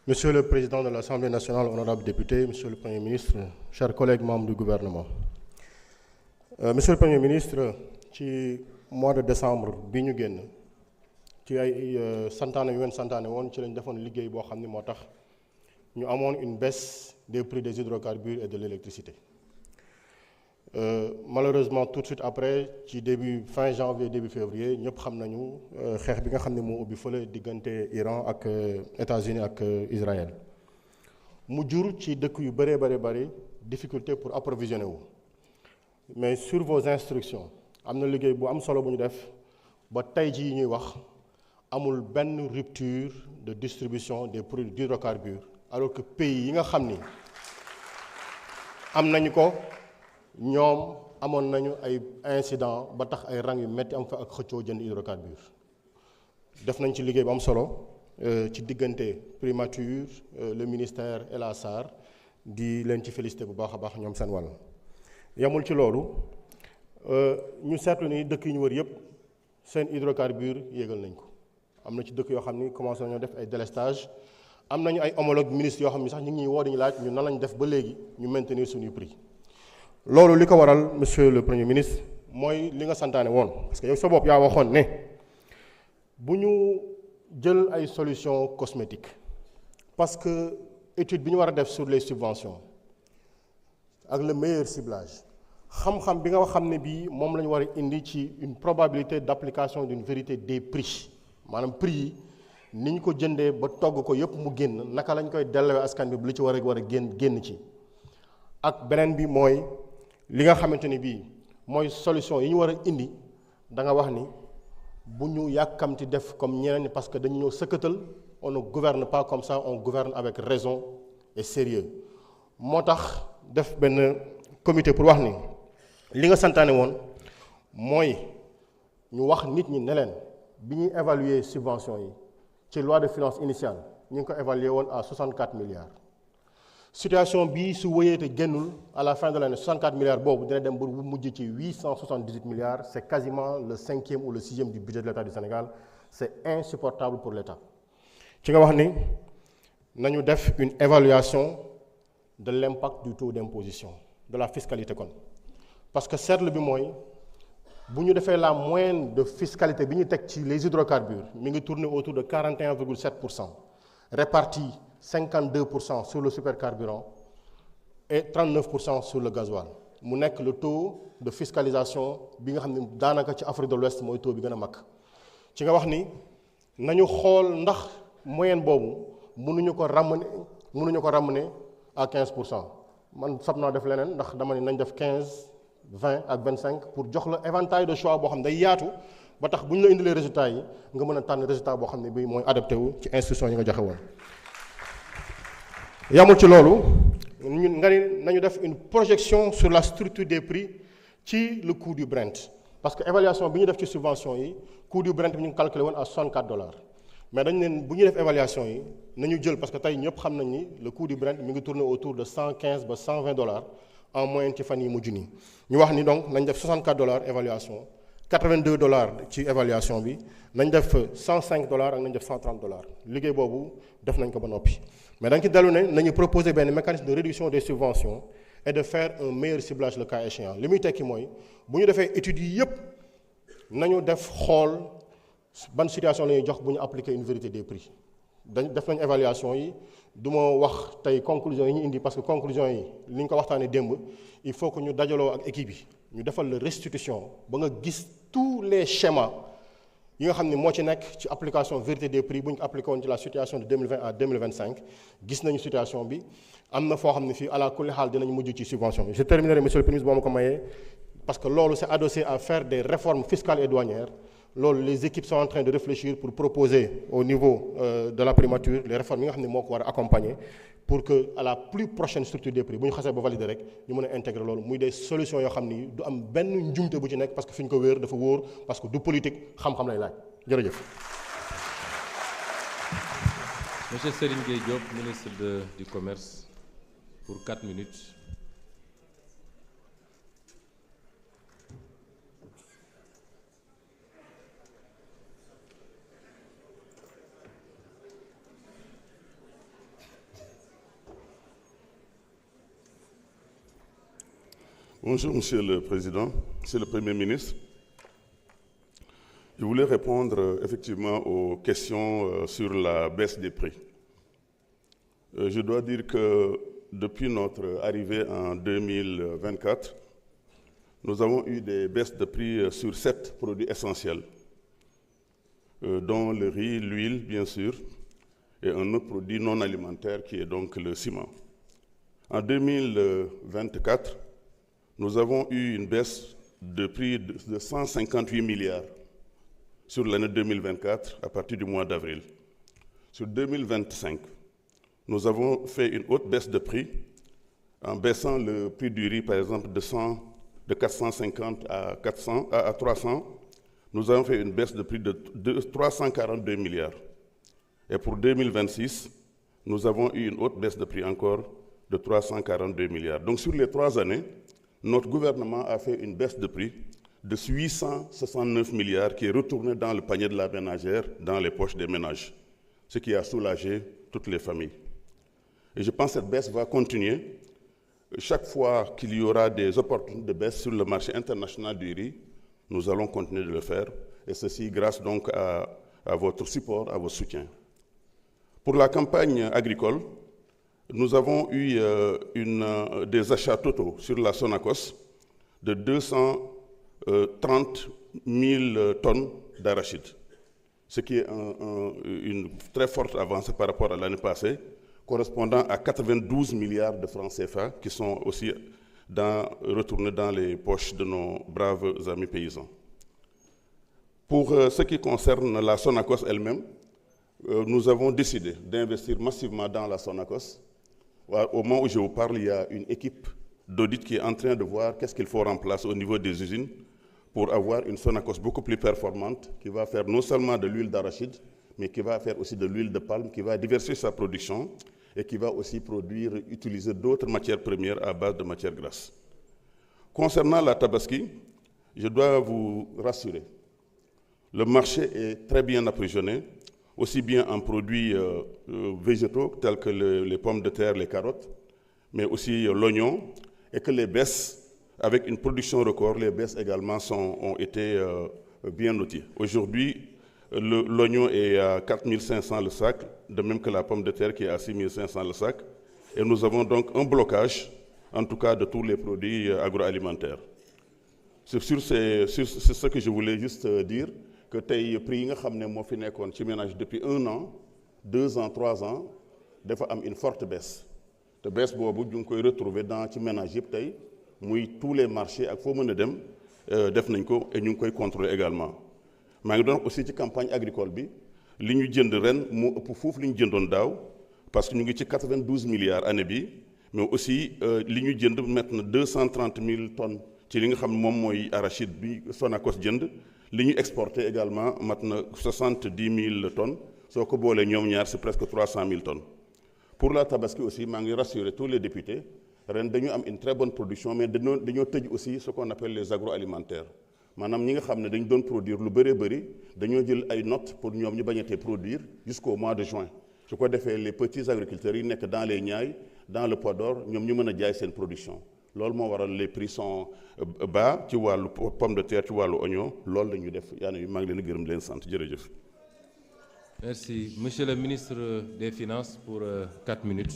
Monsieur le Président de l'Assemblée nationale, honorables députés, Monsieur le Premier ministre, chers collègues membres du gouvernement. Monsieur le Premier ministre, ci mois de décembre bi ñu génn ci ay santaane yu ngeen santaane woon ci lañ defoon liggéey boo xam ni moo tax ñu amoon une baisse des prix des hydrocarbures et de l'électricité. Malheureusement tout de suite après ci fin janvier début février ñëpp xam nañu xeex bi nga xam ne moo ubbi fële diggante Iran ak États-Unis ak Israël mu jur ci dëkk yu bëree bëri difficulté pour approvisionner wu. Mais sur vos instructions am na liggéey bu am solo bu ñu def ba tey jii ñuy wax amul benn rupture de distribution des produits d'hydrocarbures alors que pays yi nga xam ni am nañu ko ñoom amoon nañu ay incident ba tax ay rang yu metti am fa ak xëccoo jënd hydrocarbures def nañ ci liggéey bu am solo ci diggante primature le ministère et la SAR di leen ci félicité bu baax a baax ñoom seen wàll. yamul ci loolu ñu seetlu ni dëkk yi ñu wër yëpp seen hydrocarbures yéegal nañ ko am na ci dëkk yoo xam ni commencé nañoo def ay délestage am nañu ay homologue ministres yoo xam ni sax ñu ngi ñuy woo dañu laaj ñu nan lañ def ba léegi ñu maintenir suñuy prix. loolu li ko waral monsieur le Premier ministre mooy li nga santaane woon parce que yow sa bopp yaa waxoon ne bu ñu jël ay solutions cosmétiques parce que étude bi ñu war a def sur les subventions ak le meilleur ciblage xam-xam bi nga xam ne bii moom la ñu war a indi ci une probabilité d'application d'une vérité des prix maanaam prix yi ni ñu ko jëndee ba togg ko yëpp mu génn naka lañ koy delloo askan bi bu li ci war a génn ci ak beneen bi mooy li nga xamante ni bii mooy solution yi ñu war a indi da nga wax ni bu ñu yàkkamti def comme ñeneen ñi parce que dañu ñëw sëkkatal on ne gouverne pas comme ça on gouverne avec raison et sérieux moo tax def benn comité pour wax ni li nga santaane woon mooy ñu wax nit ñi ne leen bi ñuy évaluer subvention yi ci loi de finances initiale ñu ngi ko évaluer woon à 64 milliards situation bii su wëyee te génnul à la fin de l'année 64 milliards boobu dina dem ba mujj ci 878 milliards c'est quasiment le 5e ou le 6e du budget de l'État du Sénégal c'est insupportable pour l'État ci nga wax ni nañu def une évaluation de l'impact du taux d'imposition de la fiscalité kon parce que seetlu bi mooy bu ñu defee la moyenne de fiscalité bi ñu teg ci les hydrocarbures mi ngi tourner autour de 41,7% réparti 52% sur le supercarburant et 39% sur le gasoil mu nekk le taux de fiscalisation bi nga xam ne daanaka ci Afrique de l'Ouest mooy taux bi gën a mag ci nga wax ni nañu xool ndax moyenne boobu mënuñu ko ramener à 15%. man sab naa def leneen ndax dama ne nañ def 15 20 ak 25 pour jox la éventail de choix boo xam ne day yaatu ba tax bu ñu la indilee résultats yi nga mën a tànn résultat boo xam ne bii mooy adapté wu ci instruction yi nga joxe woon. yamul ci loolu ñun nga ni nañu def une projection sur la structure des prix ci le coût du Brent parce que évaluation bi ñu def ci subvention yi coût du Brent bi ñu ngi calculé woon à $64 mais dañu ne bu ñuy def évaluation yi nañu jël parce que tey ñëpp xam nañ ni le coût du Brent mi ngi tourner autour de $115 ba $120 en moyenne ci fan yi mujj nii ñu wax ni donc nañ def $64 évaluation $82 ci évaluation bi nañ def $105 ak nañ def $130 liggéey boobu def nañ ko ba noppi mais dañ ci dellu ne nañu proposer benn mécanisme de réduction des subventions et de faire un meilleur ciblage le cas échéant li muy tekki mooy bu ñu defee études yi yëpp nañu def xool ban situation la ñuy jox bu ñu appliquer une vérité des prix def nañ évaluation yi du ma wax tey conclusion yi ñu indi parce que conclusion yi li ñu ko waxtaanee démb il faut que ñu dajaloo ak équipe yi ñu defal la restitution ba nga gis tous les schémas yi nga xam ne moo ci nekk ci application vérité des prix bu ñu ko appliqué woon ci la situation de 2020 à 2025 gis nañu situation bi am na foo xam ne fii ala kulli xaal dinañ mujj ci subvention bi je terminerai monsieur le ministre boo ma ko mayee parce que loolu c'est adossé à faire des réformes fiscales et douanières loolu les équipes sont en train de réfléchir pour proposer au niveau de la primature les réformes yi nga xam ne moo ko war a accompagner pour que à la plus prochaine structure des prix bu ñu xasee ba valider rek ñu mën a intégrer loolu muy des solutions yoo xam ni du am benn njumte bu ci nekk parce que fi ñu ko wéer dafa wóor parce que du politique xam-xam lay laaj jërëjëf. Monsieur Serigne Gueye Diop, ministre du Commerce, pour 4 minutes. Bonjour, Monsieur le Président, Monsieur le Premier ministre. Je voulais répondre effectivement aux questions sur la baisse des prix. Je dois dire que depuis notre arrivée en 2024, nous avons eu des baisses de prix sur 7 produits essentiels, dont le riz, l'huile, bien sûr, et un autre produit non alimentaire qui est donc le ciment. En 2024, nous avons eu une baisse de prix de 158 milliards sur l'année 2024 à partir du mois d'avril. Sur 2025, nous avons fait une haute baisse de prix en baissant le prix du riz, par exemple, de 450 à 300. Nous avons fait une baisse de prix de 342 milliards. Et pour 2026, nous avons eu une haute baisse de prix encore de 342 milliards. Donc sur les 3 années, notre gouvernement a fait une baisse de prix de 869 milliards qui est retourné dans le panier de la ménagère, dans les poches des ménages, ce qui a soulagé toutes les familles. Et je pense que cette baisse va continuer. Chaque fois qu'il y aura des opportunités de baisse sur le marché international du riz, nous allons continuer de le faire, et ceci grâce donc à votre support, à votre soutien. Pour la campagne agricole, nous avons eu des achats totaux sur la Sonacos de 230 000 tonnes d'arachide, ce qui est une très forte avancée par rapport à l'année passée, correspondant à 92 milliards de francs CFA qui sont aussi retournés dans les poches de nos braves amis paysans. Pour ce qui concerne la Sonacos elle-même, nous avons décidé d'investir massivement dans la Sonacos. Au moment où je vous parle, il y a une équipe d'audit qui est en train de voir qu'est-ce qu'il faut remplacer au niveau des usines pour avoir une Sonacos beaucoup plus performante qui va faire non seulement de l'huile d'arachide, mais qui va faire aussi de l'huile de palme, qui va diversifier sa production et qui va aussi utiliser d'autres matières premières à base de matières grasses. Concernant la Tabaski, je dois vous rassurer. Le marché est très bien approvisionné, aussi bien en produits végétaux tels que les pommes de terre, les carottes, mais aussi l'oignon, et que les baisses, avec une production record, les baisses également ont été bien notées. Aujourd'hui, l'oignon est à 4 500 le sac, de même que la pomme de terre qui est à 6 500 le sac, et nous avons donc un blocage, en tout cas de tous les produits agroalimentaires. C'est ce que je voulais juste dire, que tey prix yi nga xam ne moo fi nekkoon ci ménage depuis 1 an, 2 ans, 3 ans, dafa am une forte baisse. te baisse boobu ñu ngi koy retrouver dans ci ménage yëpp tey muy tous les marchés ak foo mën a dem def nañ ko et ñu ngi koy contrôler également. maa ngi doon aussi ci campagne agricole bi li ñu jënd ren moo ëpp foofu li ñu jëndoon daaw parce que ñu ngi ci 92 milliards année bi, mais aussi li ñu jënd maintenant 230 000 tonnes ci li nga xam moom mooy arachide bi Sonacos jënd. Li ñu exporté également maintenant 70 000 tonnes soo ko boolee ñoom ñaar c'est presque 300 000 tonnes. Pour la Tabaski aussi maa ngi rassurer tous les députés ren dañu am une très bonne production, mais dañoo tëj aussi ce qu'on appelle les agroalimentaires maanaam ñi nga xam ne dañu doon produire lu bëree bëri dañoo jël ay notes pour ñoom ñu bañatee produire jusqu'au mois de juin. su ko defee les petits agriculteurs yi nekk dans les Niayes, dans le Podor ñoom ñu mën a jaay seen production. loolu moo waral les prix sont bas ci wàllu pomme de terre ci wàllu oignon loolu la ñu def yaa ngi maa ngi leen di gërëm di leen sant jërëjëf. Merci. Monsieur le ministre des Finances pour 4 minutes.